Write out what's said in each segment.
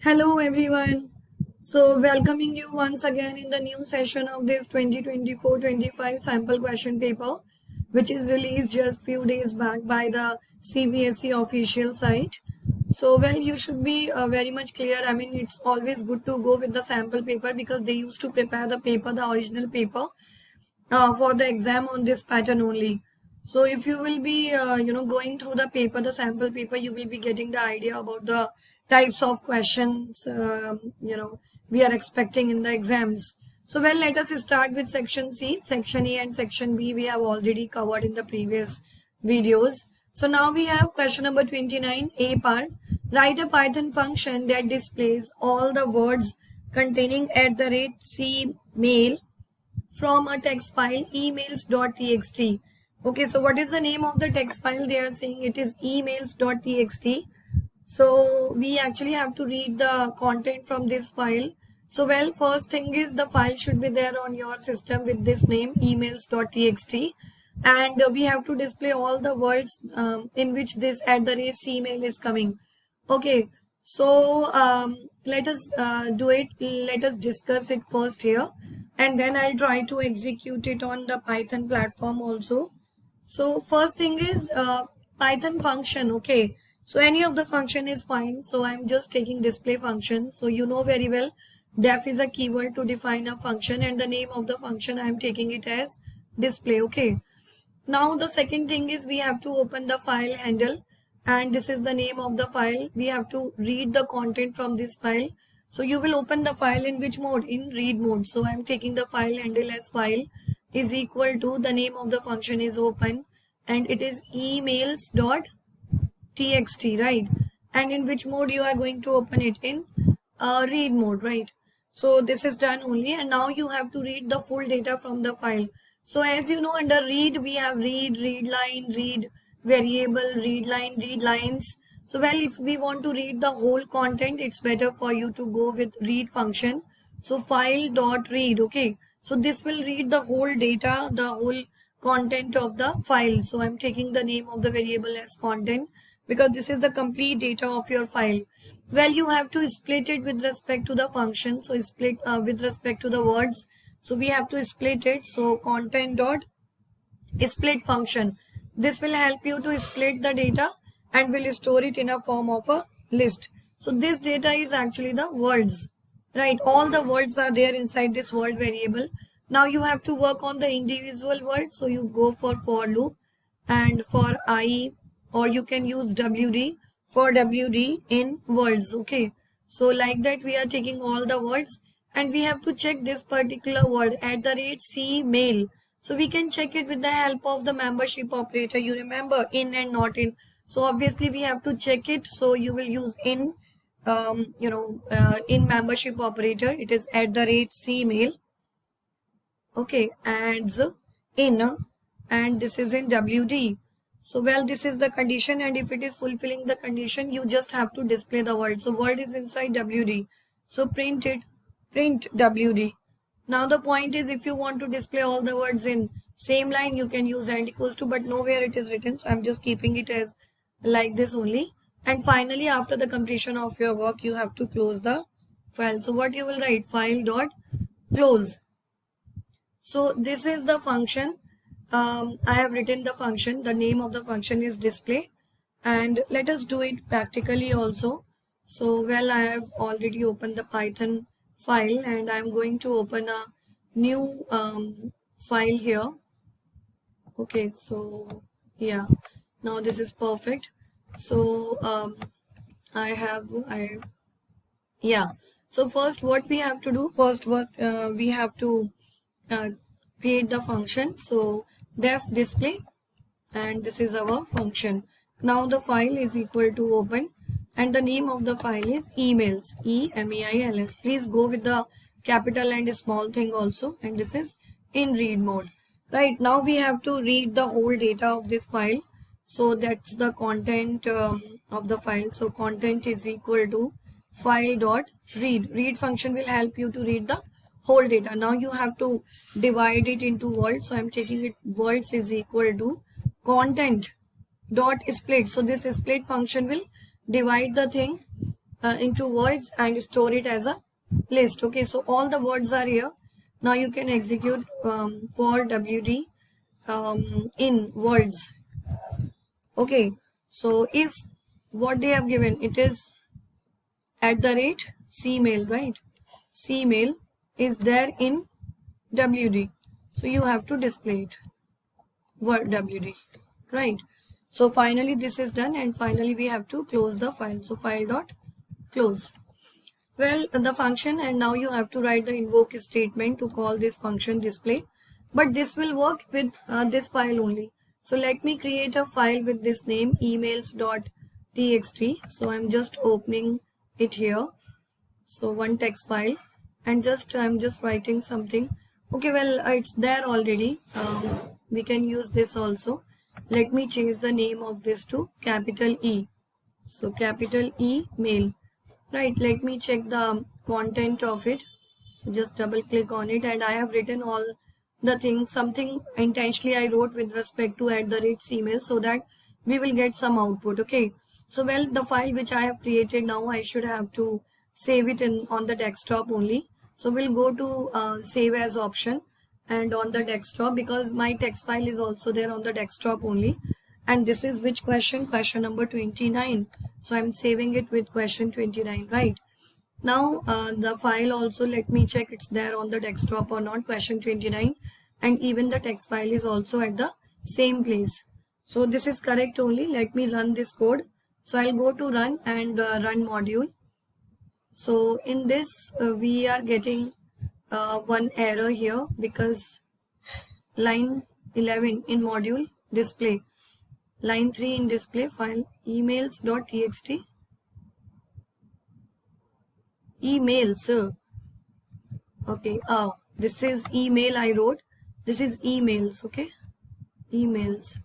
Hello everyone. So welcoming you once again in the new session of this 2024-25 sample question paper, which is released just few days back by the CBSE official site. So you should be very much clear. I mean, it's always good to go with the sample paper because they used to prepare the paper, the original paper, for the exam on this pattern only. So if you will be going through the paper, the sample paper, you will be getting the idea about the types of questions we are expecting in the exams. So let us start with section C. Section A and section B we have already covered in the previous videos. So now we have question number 29, A part. Write a Python function that displays all the words containing @cmail from a text file emails.txt. Okay, so what is the name of the text file? They are saying it is emails.txt. So we actually have to read the content from this file. So first thing is the file should be there on your system with this name emails.txt, and we have to display all the words in which this @cmail is coming. Okay, so let us do it. Let us discuss it first here, and then I'll try to execute it on the Python platform also. So first thing is Python function. Okay, so any of the function is fine. So I'm just taking display function. So you know very well def is a keyword to define a function, and the name of the function I'm taking it as display. Okay, now the second thing is we have to open the file handle, and this is the name of the file. We have to read the content from this file. So you will open the file in which mode? In read mode. So I'm taking the file handle as file is equal to the name of the function is open, and it is emails.txt, right? And in which mode you are going to open it? In read mode, right? So this is done only, and now you have to read the full data from the file. So as you know, under read we have read line, read variable, read line, read lines. So if we want to read the whole content, it's better for you to go with read function. So file.read. Okay, so this will read the whole data, the whole content of the file. So I'm taking the name of the variable as content because this is the complete data of your file. You have to split it with respect to the function. So split with respect to the words. So we have to split it. So content dot split function. This will help you to split the data and will store it in a form of a list. So this data is actually the words, right? All the words are there inside this word variable. Now you have to work on the individual words. So you go for loop, and for I, or you can use WD for WD in words. Okay, so like that we are taking all the words, and we have to check this particular word @cmail. So we can check it with the help of the membership operator. You remember in and not in. So obviously we have to check it. So you will use in in membership operator. It is @cmail. Okay, adds in, and this is in WD. So this is the condition, and if it is fulfilling the condition, you just have to display the word. So word is inside WD. So print it, print WD. Now the point is, if you want to display all the words in same line, you can use and equals to, but nowhere it is written. So I'm just keeping it as like this only. And finally, after the completion of your work, you have to close the file. So what you will write? File dot close. So this is the function. I have written the function. The name of the function is display, and let us do it practically also. So I have already opened the Python file, and I'm going to open a new file here. Okay, so yeah, now this is perfect. So so first what we have to do, we have to create the function. So def display, and this is our function. Now the file is equal to open, and the name of the file is emails, emails. Please go with the capital and small thing also, and this is in read mode. Right, now we have to read the whole data of this file. So that's the content of the file. So content is equal to file dot read. Read function will help you to read the whole data. Now you have to divide it into words. So I'm taking it words is equal to content dot split. So this split function will divide the thing into words and store it as a list. Okay, so all the words are here. Now you can execute for WD in words. Okay, so if what they have given, it is @cmail, right? Cmail is there in WD, so you have to display it word WD, right? So finally this is done, and finally we have to close the file. So file dot close. Well, the function, and now you have to write the invoke statement to call this function display, but this will work with this file only. So let me create a file with this name, emails.txt. so I'm just opening it here. So one text file, and I'm just writing something. Okay, well, it's there already. We can use this also. Let me change the name of this to capital E. So capital E mail. Right, let me check the content of it. So just double click on it, and I have written all the things. Something intentionally I wrote with respect to @cmail, so that we will get some output. Okay, so well, the file which I have created, now I should have to save it on the desktop only. So we'll go to save as option, and on the desktop, because my text file is also there on the desktop only. And this is which question? Question number 29. So I'm saving it with question 29, right? Now the file also, let me check it's there on the desktop or not, question 29. And even the text file is also at the same place. So this is correct only. Let me run this code. So I'll go to run and run module. So in this we are getting one error here, because line 11 in module display, line 3 in display file, emails.txt, emails. Okay, this is email I wrote, this is emails. Okay, emails.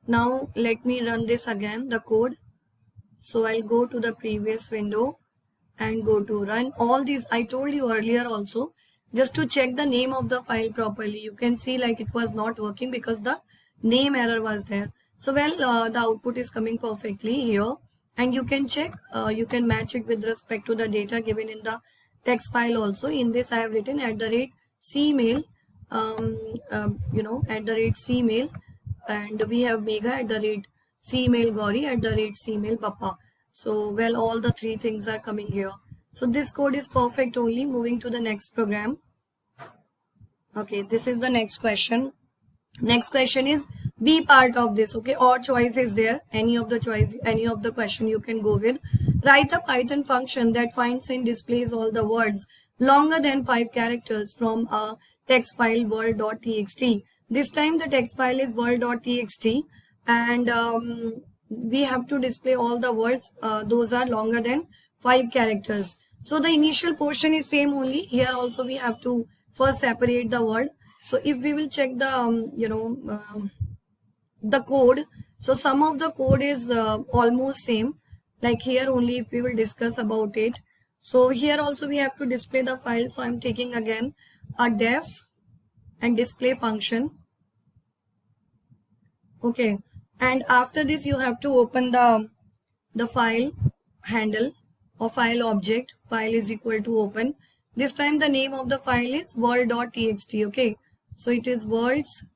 Now let me run this again, the code. So I'll go to the previous window and go to run. All these I told you earlier also, just to check the name of the file properly. You can see like it was not working because the name error was there. So well, the output is coming perfectly here, and you can check, you can match it with respect to the data given in the text file also. In this I have written @cmail, @cmail, and we have Megha @cmail Gauri, @cmail Papa. So well, all the three things are coming here. So this code is perfect only. Moving to the next program. Okay, this is the next question. Next question is B part of this. Okay, or choice is there. Any of the choice, any of the question you can go with. Write a Python function that finds and displays all the words longer than 5 characters from a text file world.txt. This time the text file is world.txt, and we have to display all the words. Those are longer than 5 characters. So the initial portion is same only. Here also we have to first separate the word. So if we will check the the code, so some of the code is almost same, like here only if we will discuss about it. So here also we have to display the file. So I'm taking again a def and display function. Okay, and after this you have to open the file handle or file object. File is equal to open. This time the name of the file is world.txt. Okay, so it is words.txt,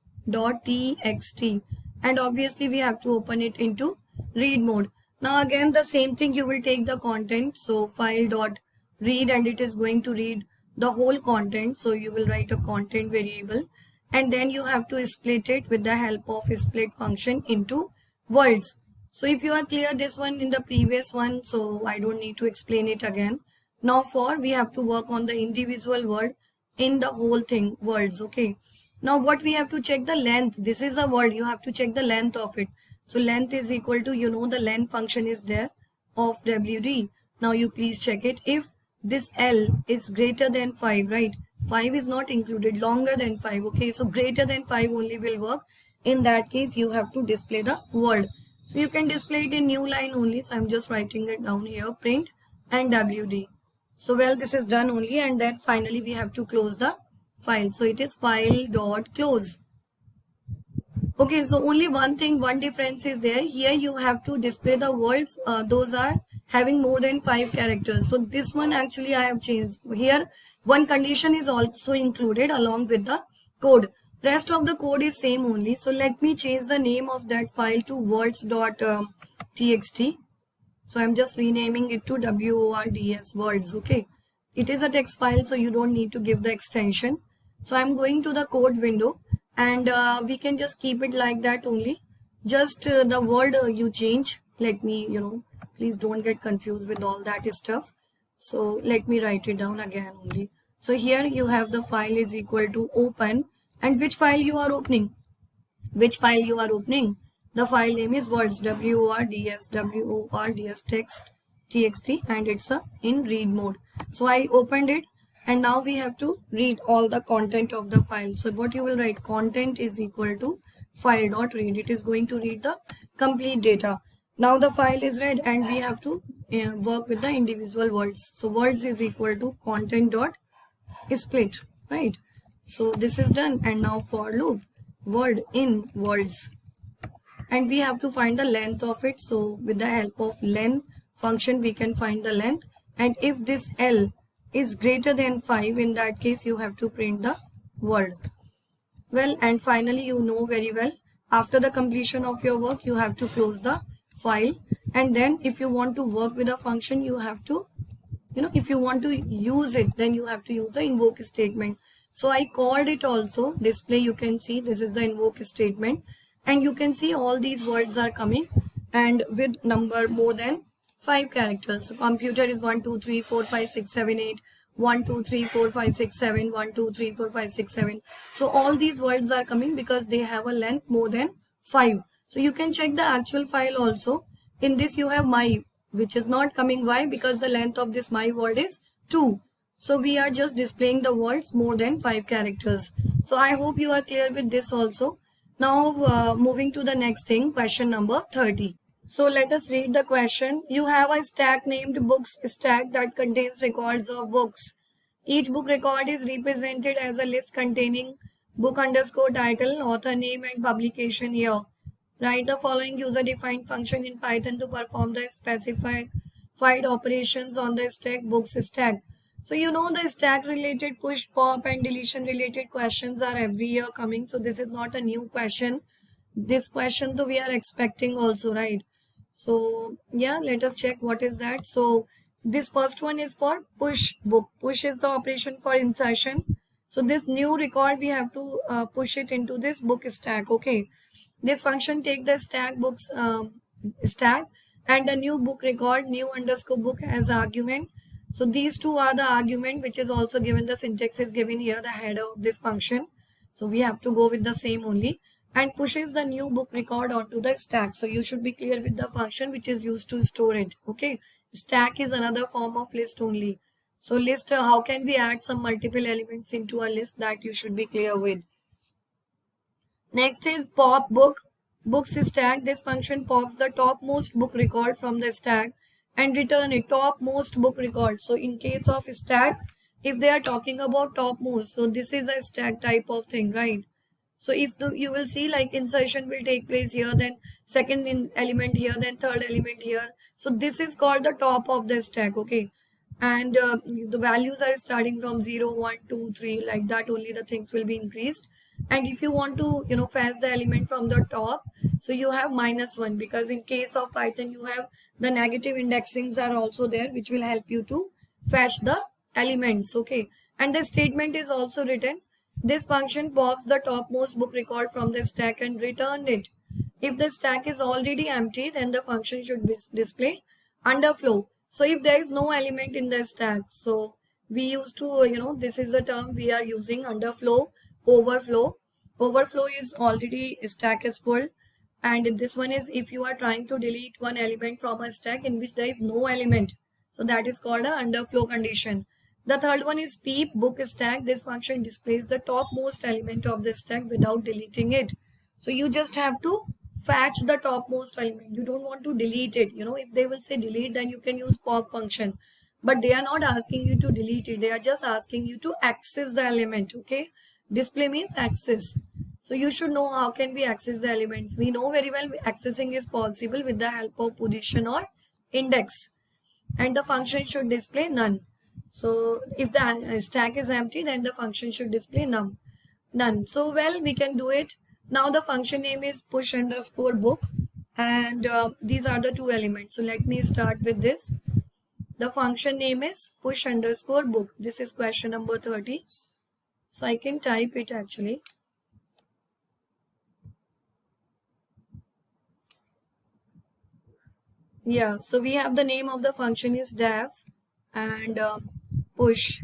and obviously we have to open it into read mode. Now again the same thing, you will take the content, so file.read, and it is going to read the whole content. So you will write a content variable, and then you have to split it with the help of split function into words. So if you are clear this one in the previous one, so I don't need to explain it again. Now we have to work on the individual word in the whole thing, words. Okay, now what we have to check the length. This is a word, you have to check the length of it. So length is equal to, the length function is there of WD. Now you please check it. If this L is greater than 5, right? 5 is not included, longer than 5. Okay, so greater than 5 only will work. In that case you have to display the word. So you can display it in new line only. So I'm just writing it down here, print and WD. So well, this is done only, and then finally we have to close the file. So it is file.close. Okay, so only one thing, one difference is there. Here you have to display the words. Those are having more than 5 characters. So this one actually I have changed. Here one condition is also included along with the code. Rest of the code is same only. So let me change the name of that file to words.txt. So I'm just renaming it to WORDS words. Okay, it is a text file, so you don't need to give the extension. So I'm going to the code window, and we can just keep it like that only. Just the word you change. Let me, please don't get confused with all that stuff. So let me write it down again only. So here you have the file is equal to open, and which file you are opening? Which file you are opening? The file name is words, WORDS text txt, and it's in read mode. So I opened it, and now we have to read all the content of the file. So what you will write, content is equal to file.read. It is going to read the complete data. Now the file is read, and we have to work with the individual words. So words is equal to content.split, right? So this is done, and now for loop word in words, and we have to find the length of it. So with the help of len function we can find the length, and if this L is greater than 5, in that case you have to print the word. Well, and finally, you know very well, after the completion of your work you have to close the file, and then if you want to work with a function you have to, if you want to use it, then you have to use the invoke statement. So I called it also display. You can see this is the invoke statement, and you can see all these words are coming and with number more than 5 characters. So computer is 1 2 3 4 5 6 7 8, 1 2 3 4 5 6 7, 1 2 3 4 5 6 7. So all these words are coming because they have a length more than 5. So you can check the actual file also. In this you have my, which is not coming. Why? Because the length of this my word is 2. So we are just displaying the words more than 5 characters. So I hope you are clear with this also. Now moving to the next thing, question number 30. So let us read the question. You have a stack named books stack that contains records of books. Each book record is represented as a list containing book underscore title, author name, and publication year. Write the following user-defined function in Python to perform the specified operations on the stack books stack. So you know the stack related push, pop, and deletion related questions are every year coming. So this is not a new question. This question though we are expecting also, right? So yeah, let us check what is that. So this first one is for push book. Push is the operation for insertion. So this new record we have to push it into this book stack. Okay, this function take the stack books stack and a new book record, new underscore book as argument. So these two are the argument, which is also given, the syntax is given here, the header of this function. So we have to go with the same only, and pushes the new book record onto the stack. So you should be clear with the function which is used to store it. Okay, stack is another form of list only. So list, how can we add some multiple elements into a list, that you should be clear with. Next is pop book. Books stack. This function pops the topmost book record from the stack and return a topmost book record. So in case of stack, if they are talking about topmost, so this is a stack type of thing, right? So if you will see like insertion will take place here, then second element here, then third element here. So this is called the top of the stack. Okay, and the values are starting from 0 1 2 3, like that only the things will be increased. And if you want to fetch the element from the top, so you have -1, because in case of Python you have the negative indexings are also there, which will help you to fetch the elements. Okay, and the statement is also written. This function pops the topmost book record from the stack and return it. If the stack is already empty, then the function should display underflow. So if there is no element in the stack, so we used to, this is the term we are using, underflow, overflow. Overflow is already stack is full, and this one is if you are trying to delete one element from a stack in which there is no element. So that is called a underflow condition. The third one is peep book stack. This function displays the topmost element of the stack without deleting it. So you just have to fetch the topmost element. You don't want to delete it. If they will say delete, then you can use pop function. But they are not asking you to delete it. They are just asking you to access the element. Okay. Display means access. So you should know how can we access the elements. We know very well accessing is possible with the help of position or index. and the function should display none. So if the stack is empty, then the function should display none. So well, we can do it. Now the function name is push underscore book, and these are the two elements. So let me start with this. The function name is push underscore book. This is question number 30. So I can type it actually. Yeah, so we have the name of the function is def and push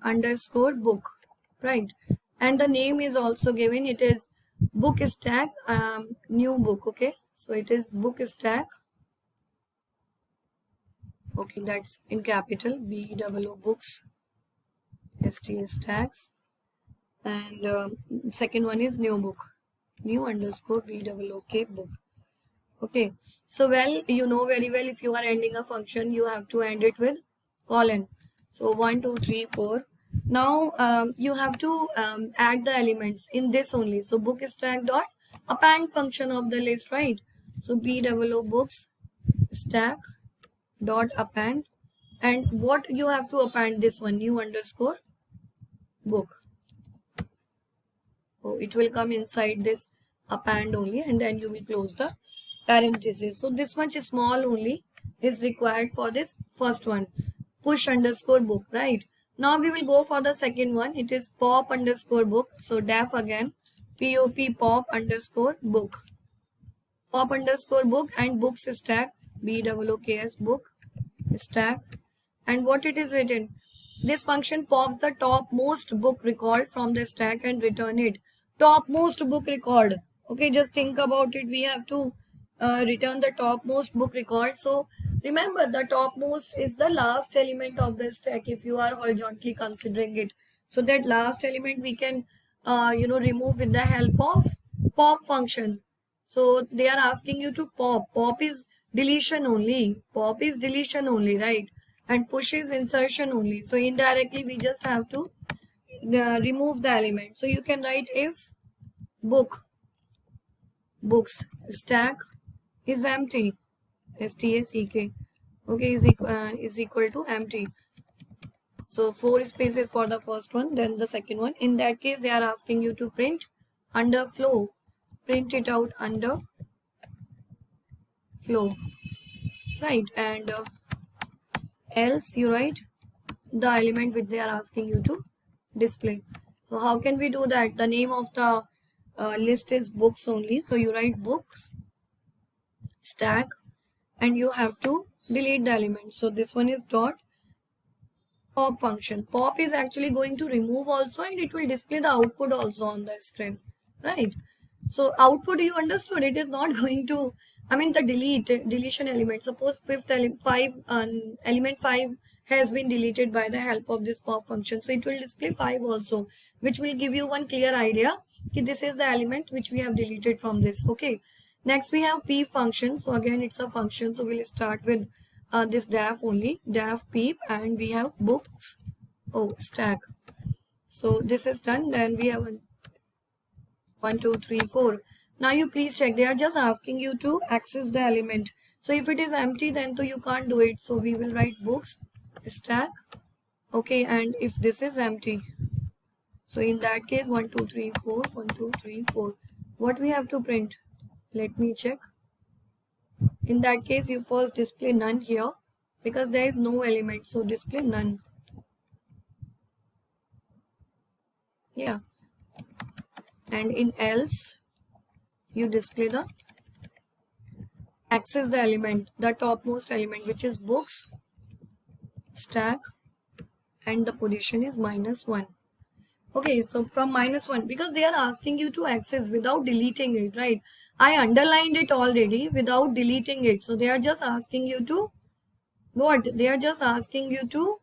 underscore book, right? And the name is also given. It is book stack new book. Okay, so it is book stack. Okay, that's in capital BOO books STS tags, and second one is new book, new underscore BOOK book. Okay, so well, you know very well, if you are ending a function, you have to end it with colon. So 1 2 3 4. Now you have to add the elements in this only. So book stack dot append function of the list, right? So BOO books stack dot append, and what you have to append, this one, new underscore book. So it will come inside this append only, and then you will close the parenthesis. So this much small only is required for this first one, push underscore book, right? Now we will go for the second one. It is pop underscore book. So def again, pop underscore book, pop underscore book, and books stack BOOKS book stack. And what it is written, this function pops the topmost book record from the stack and return it. Topmost book record. Okay, just think about it. We have to return the topmost book record. So remember, the topmost is the last element of the stack if you are horizontally considering it. So that last element we can remove with the help of pop function. So they are asking you to pop. Pop is deletion only. Pop is deletion only, right? And push is insertion only. So indirectly we just have to remove the element. So you can write if books stack is empty, STACK, okay, is equal to empty. So 4 spaces for the first one, then the second one. In that case, they are asking you to print under flow. Print it out under flow, right? And else you write the element which they are asking you to display. So how can we do that? The name of the list is books only. So you write books stack, and you have to delete the element. So this one is dot pop function. Pop is actually going to remove also, and it will display the output also on the screen, right? So output, you understood, it is not going to, I mean the deletion element. Suppose element 5 has been deleted by the help of this pop function. So it will display 5 also, which will give you one clear idea that this is the element which we have deleted from this. Okay. Next we have peep function. So again it's a function. So we'll start with this def only, def peep, and we have books stack. So this is done. Then we have 1 2 3 4. Now you please check, they are just asking you to access the element. So if it is empty, then you can't do it. So we will write books stack, okay, and if this is empty, so in that case 1 2 3 4, 1 2 3 4, what we have to print, let me check. In that case you first display none here because there is no element, so display none. Yeah, and in else you display the access the element, the topmost element, which is books stack, and the position is -1. Okay, so from -1, because they are asking you to access without deleting it, right? I underlined it already without deleting it. So they are just asking you to what? They are just asking you to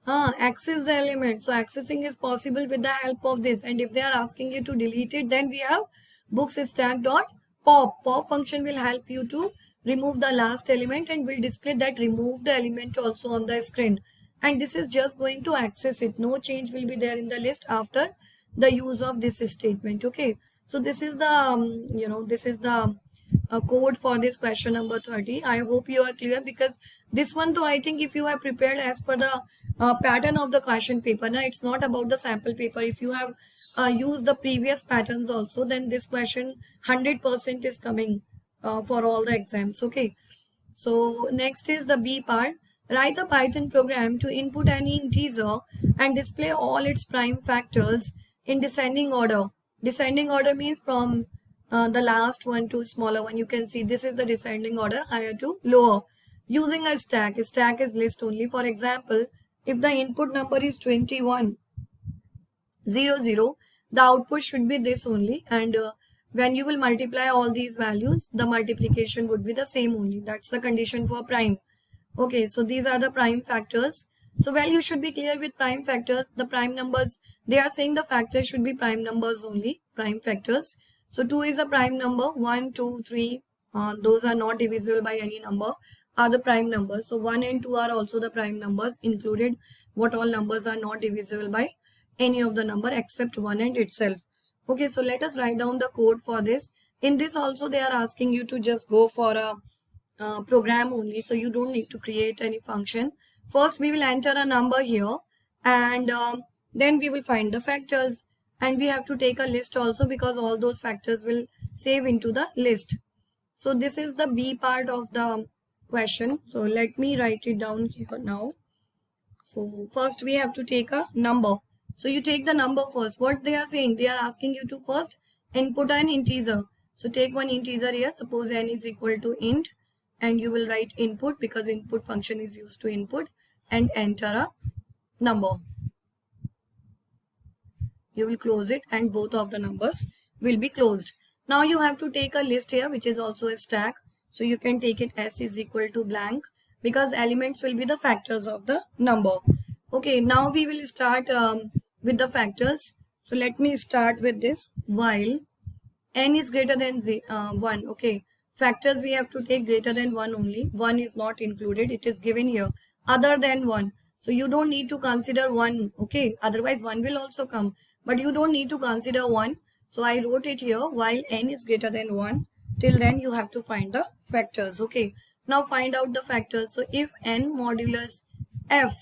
access the element. So accessing is possible with the help of this. And if they are asking you to delete it, then we have books stack dot pop. Pop function will help you to remove the last element and will display that remove the element also on the screen. And this is just going to access it. No change will be there in the list after the use of this statement. Okay. So this is the, this is the code for this question number 30. I hope you are clear, because this one though, I think if you have prepared as per the pattern of the question paper, now it's not about the sample paper. If you have used the previous patterns also, then this question 100% is coming for all the exams. Okay, so next is the B part. Write a Python program to input any integer and display all its prime factors in descending order. Descending order means from the last one to smaller one. You can see this is the descending order, higher to lower, using a stack. A stack is list only. For example, if the input number is 2100, the output should be this only, and when you will multiply all these values, the multiplication would be the same only. That's the condition for prime. Okay, so these are the prime factors. So value should be clear with prime factors. The prime numbers, they are saying the factors should be prime numbers only, prime factors. So 2 is a prime number, 1, 2, 3, those are not divisible by any number, are the prime numbers. So 1 and 2 are also the prime numbers, included what all numbers are not divisible by any of the number except 1 and itself. Okay, so let us write down the code for this. In this also they are asking you to just go for a program only, so you don't need to create any function. First we will enter a number here, and then we will find the factors, and we have to take a list also, because all those factors will save into the list. So this is the B part of the question. So let me write it down here now. So first we have to take a number. So you take the number first. What they are saying, they are asking you to first input an integer. So take one integer here, suppose n is equal to int, and you will write input, because input function is used to input, and enter a number. You will close it, and both of the numbers will be closed. Now you have to take a list here, which is also a stack. So you can take it s is equal to blank, because elements will be the factors of the number. Okay, now we will start with the factors. So let me start with this. While n is greater than 1, okay, factors we have to take greater than 1 only. 1 is not included, it is given here. Other than 1, so you don't need to consider 1, okay, otherwise 1 will also come, but you don't need to consider 1. So I wrote it here, while n is greater than 1. Till then you have to find the factors. Okay, now find out the factors. So if n modulus f,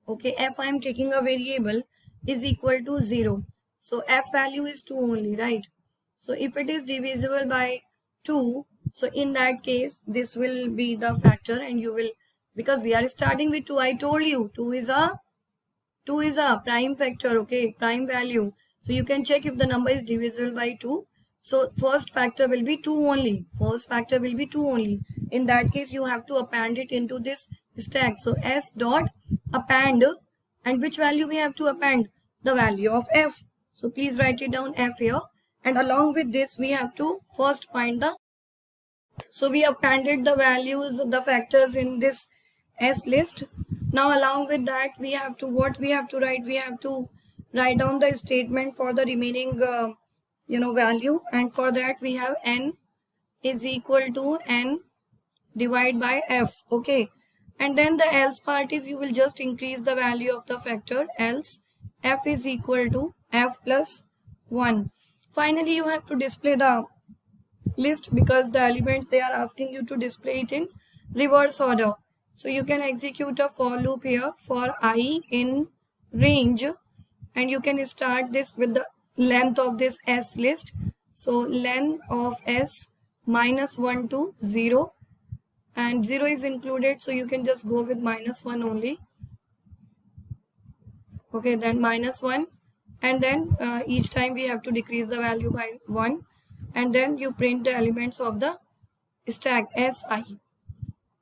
okay, f I am taking a variable, is equal to 0, so f value is 2 only, right? So if it is divisible by 2, so in that case this will be the factor, and you will, because we are starting with 2, I told you 2 is a prime factor, okay, prime value. So you can check if the number is divisible by 2. So first factor will be 2 only. First factor will be 2 only. In that case you have to append it into this stack. So s dot append, and which value we have to append? The value of f. So please write it down, f here, and along with this we have to first find the, so we appended the values of the factors in this s list. Now along with that we have to, what we have to write? We have to write down the statement for the remaining value, and for that we have n is equal to n divided by f, okay, and then the else part is you will just increase the value of the factor, else f is equal to f plus 1. Finally you have to display the list, because the elements they are asking you to display it in reverse order. So you can execute a for loop here for I in range, and you can start this with the length of this s list. So length of s minus 1 to 0, and 0 is included, so you can just go with minus 1 only, okay, then minus 1, and then each time we have to decrease the value by 1, and then you print the elements of the stack si.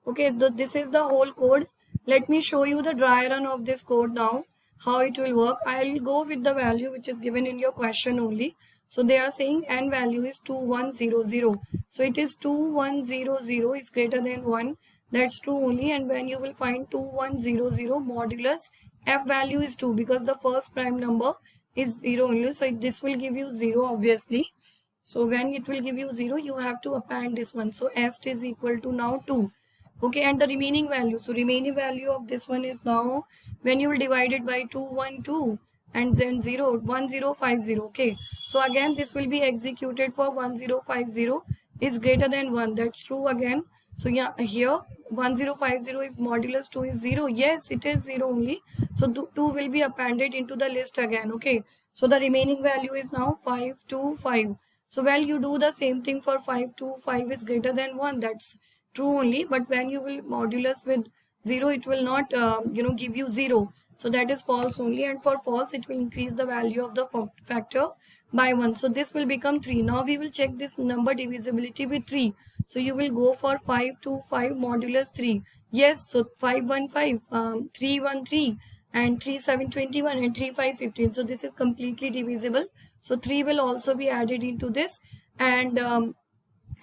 Okay, this is the whole code. Let me show you the dry run of this code now, how it will work. I'll go with the value which is given in your question only. So they are saying n value is 2100. So it is 2100 is greater than 1. That's true only. And when you will find 2100 modulus f value is 2, because the first prime number is 0 only. So this will give you 0 obviously. So when it will give you 0, you have to append this one. So s is equal to now 2. Okay, and the remaining value. So remaining value of this one is now, when you will divide it by 212 and then 0, 1050. Okay, so again this will be executed for 1050, is greater than 1. That's true again. So yeah, here 1050 is modulus 2 is 0. Yes, it is 0 only. So 2 will be appended into the list again. Okay. So the remaining value is now 525. So well, you do the same thing for 525 is greater than 1. That's true only. But when you will modulus with 0, it will not give you 0. So that is false only. And for false, it will increase the value of the factor by 1. So this will become 3. Now we will check this number divisibility with 3. So you will go for 525 modulus 3. Yes, so 515, 313 and 3721 and 3515. So this is completely divisible. So 3 will also be added into this, and the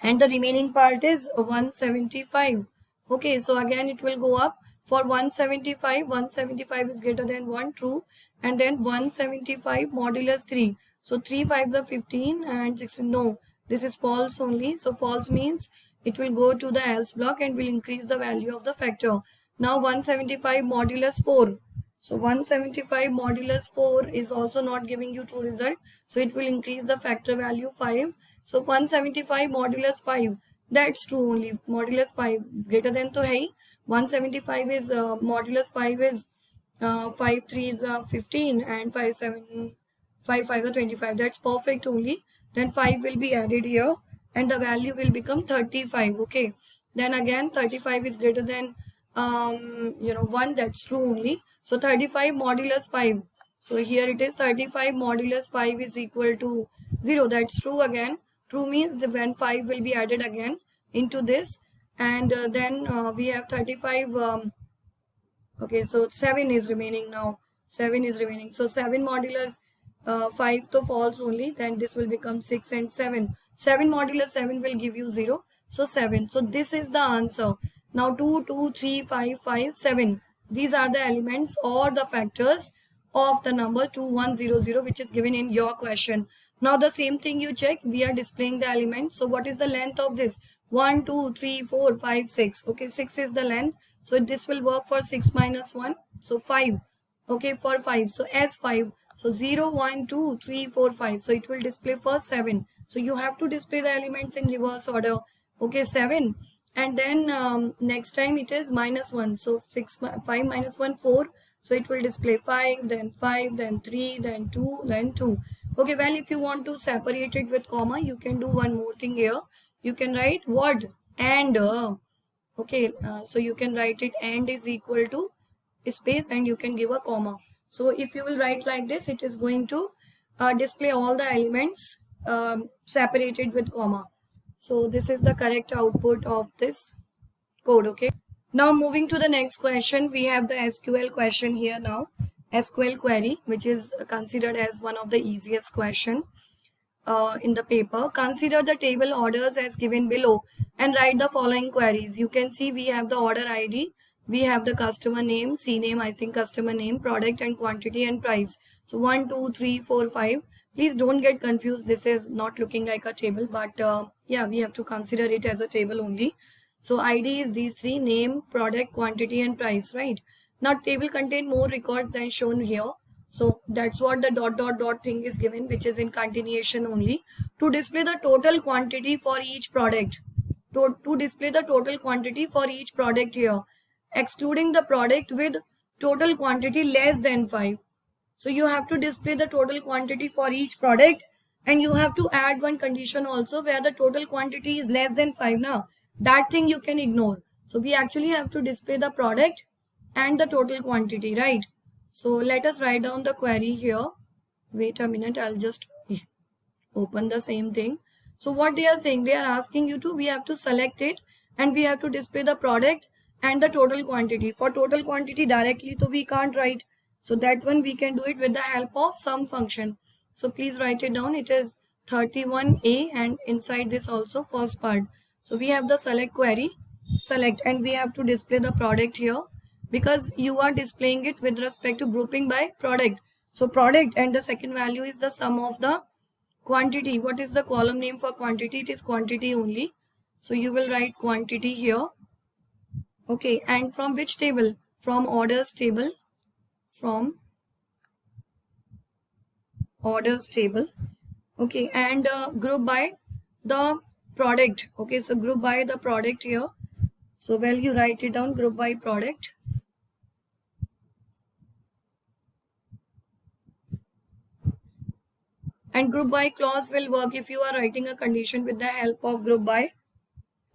remaining part is 175. Okay, so again it will go up for 175. 175 is greater than 1, true, and then 175 modulus 3. So 3 5s are 15 and 16. No, this is false only. So false means it will go to the else block and will increase the value of the factor. Now 175 modulus 4. So 175 modulus 4 is also not giving you true result. So it will increase the factor value 5. So 175 modulus 5. That's true only. Modulus 5 greater than to hai. 175 is modulus 5 is 5 3 is 15 and 5 7 5 5 is 25. That's perfect only. Then 5 will be added here and the value will become 35. Okay. Then again 35 is greater than 1. That's true only. So 35 modulus 5. So here it is 35 modulus 5 is equal to 0. That's true again. True means the when 5 will be added again into this, and then we have 35. Okay, so 7 is remaining now. 7 is remaining. So 7 modulus 5 to false only. Then this will become 6 and 7. 7 modulus 7 will give you 0. So 7. So this is the answer. Now 2, 2, 3, 5, 5, 7. These are the elements or the factors of the number 2100 which is given in your question. Now the same thing you check. We are displaying the elements. So what is the length of this? 1, 2, 3, 4, 5, 6. Okay, 6 is the length. So this will work for 6 minus 1. So 5. Okay, for 5. So as 5. So 0, 1, 2, 3, 4, 5. So it will display for 7. So you have to display the elements in reverse order. Okay, 7. And then next time it is minus 1. So 5 minus 1, 4. So it will display 5, then 5, then 3, then 2, then 2. Okay, well, if you want to separate it with comma, you can do one more thing here. You can write what? And. Okay, so you can write it and is equal to space and you can give a comma. So if you will write like this, it is going to display all the elements separated with comma. So this is the correct output of this code. Okay. Now moving to the next question, we have the SQL question here now. SQL query, which is considered as one of the easiest question in the paper. Consider the table orders as given below and write the following queries. You can see we have the order ID, we have the customer name, CNAME, I think customer name, product and quantity and price. So 1, 2, 3, 4, 5. Please don't get confused. This is not looking like a table, but yeah, we have to consider it as a table only. So ID is these three: name, product, quantity and price, right? Now table contain more records than shown here. So that's what the dot dot dot thing is given, which is in continuation only. To display the total quantity for each product. To display the total quantity for each product here, excluding the product with total quantity less than 5. So you have to display the total quantity for each product, and you have to add one condition also where the total quantity is less than 5 now. That thing you can ignore. So we actually have to display the product and the total quantity, right? So let us write down the query here. Wait a minute, I'll just open the same thing. So what they are saying, they are asking you to, we have to select it and we have to display the product and the total quantity. For total quantity directly, so we can't write. So that one we can do it with the help of sum function. So please write it down. It is 31A and inside this also first part. So we have the select query, select, and we have to display the product here because you are displaying it with respect to grouping by product. So product and the second value is the sum of the quantity. What is the column name for quantity? It is quantity only. So you will write quantity here. Okay, and from which table? From orders table. From orders table. Okay, and group by the product. Okay, so group by the product here. So well, you write it down, group by product. And group by clause will work if you are writing a condition with the help of group by.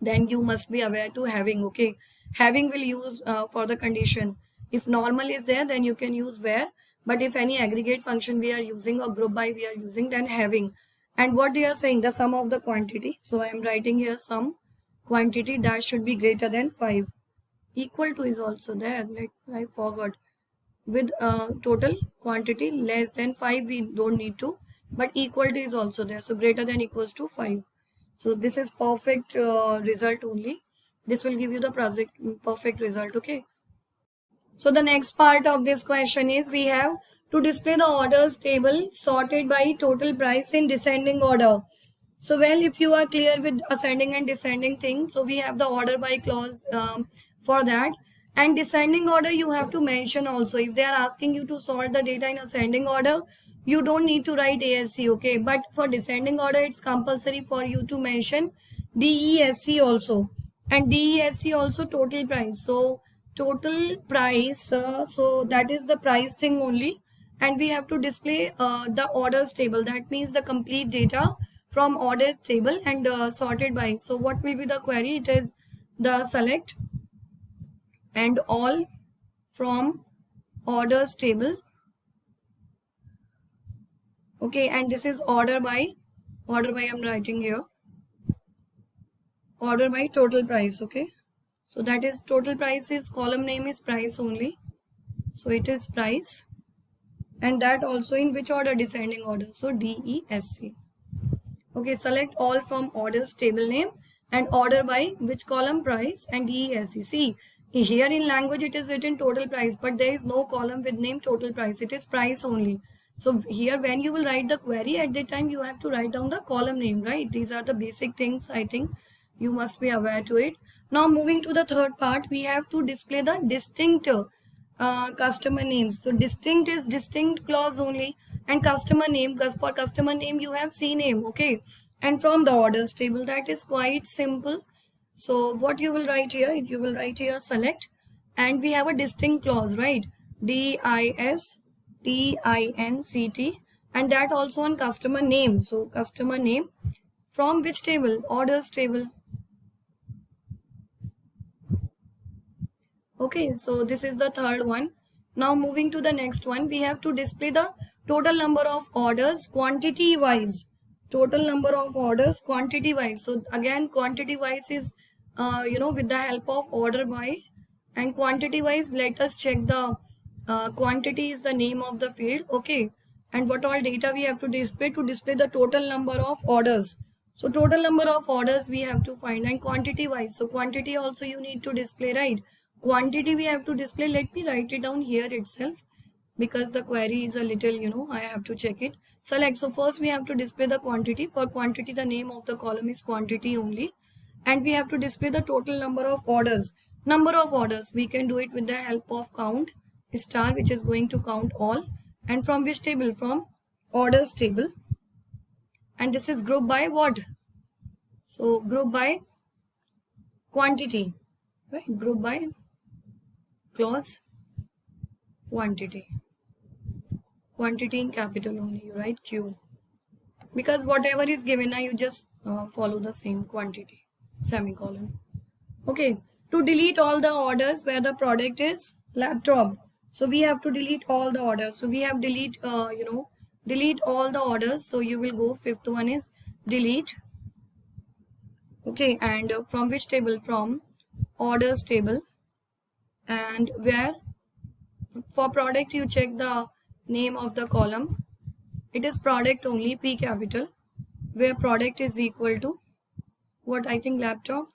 Then you must be aware to having. Okay, having will use for the condition. If normal is there, then you can use where. But if any aggregate function we are using or group by we are using, then having. And what they are saying, the sum of the quantity. So I am writing here sum quantity that should be greater than 5. Equal to is also there. I forgot. With total quantity less than 5, we don't need to. But equal to is also there. So greater than equals to 5. So this is perfect result only. This will give you the perfect result. Okay. So the next part of this question is we have to display the orders table sorted by total price in descending order. So well, if you are clear with ascending and descending thing, so we have the order by clause for that. And descending order you have to mention also. If they are asking you to sort the data in ascending order, you don't need to write ASC, okay? But for descending order, it's compulsory for you to mention DESC also. And DESC also total price. So total price, so that is the price thing only. And we have to display the orders table. That means the complete data from order table and sorted by. So what will be the query? It is the select and all from orders table. Okay, and this is order by I'm writing here. Order by total price. Okay, so that is total price is column name is price only. So it is price, and that also in which order? Descending order. So DESC. Okay, select all from orders table name and order by which column? Price and DESC. See, here in language it is written total price, but there is no column with name total price. It is price only. So here when you will write the query, at that time you have to write down the column name, right? These are the basic things I think you must be aware to it. Now moving to the third part, we have to display the distinct customer names. So distinct is distinct clause only, and customer name, because for customer name you have C name, okay? And from the orders table, that is quite simple. So what you will write here? You will write here select, and we have a distinct clause, right? DISTINCT, and that also on customer name. So customer name from which table? Orders table. Okay, so this is the third one. Now moving to the next one, we have to display the total number of orders quantity wise. Total number of orders quantity wise. So again, quantity wise is with the help of order by, and quantity wise, let us check the quantity is the name of the field. Okay, and what all data we have to display the total number of orders. So total number of orders we have to find, and quantity wise. So quantity also you need to display, right? Quantity we have to display. Let me write it down here itself, because the query is a little, I have to check it. Select. So first we have to display the quantity. For quantity, the name of the column is quantity only. And we have to display the total number of orders. Number of orders, we can do it with the help of count star, which is going to count all. And from which table? From orders table. And this is group by what? So group by quantity, right? Group by clause quantity. Quantity in capital only, right? Q. Because whatever is given, now you just follow the same quantity, semicolon. Okay, to delete all the orders where the product is laptop. So we have to delete all the orders. So we have delete all the orders. So you will go, fifth one is delete. Okay, and from which table? From orders table. And where for product you check the name of the column. It is product only, P capital, where product is equal to what? I think laptop.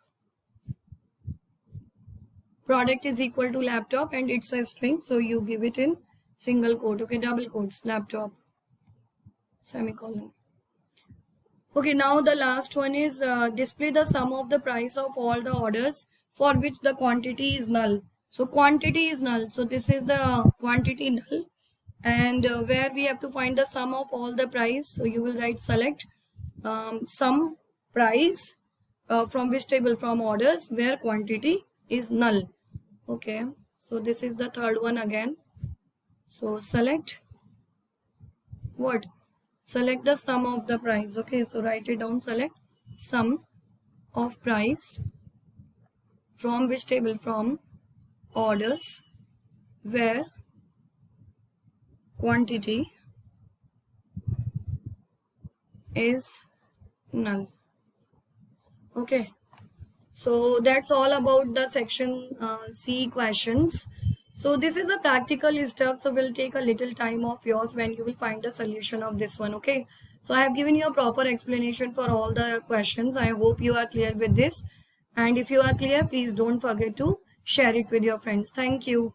Product is equal to laptop, and it's a string, so you give it in single quote. Okay, double quotes, laptop, semicolon. Okay, now the last one is display the sum of the price of all the orders for which the quantity is null. So quantity is null, so this is the quantity null, and where we have to find the sum of all the price. So you will write select sum price, from which table? From orders where quantity is null. Okay, so this is the third one again. So select what? Select the sum of the price. Okay, so write it down. Select sum of price from which table? From orders where quantity is null. Okay, so that's all about the section C questions. So this is a practical stuff, so we'll take a little time of yours when you will find the solution of this one. Okay, so I have given you a proper explanation for all the questions. I hope you are clear with this, and if you are clear, please don't forget to share it with your friends. Thank you.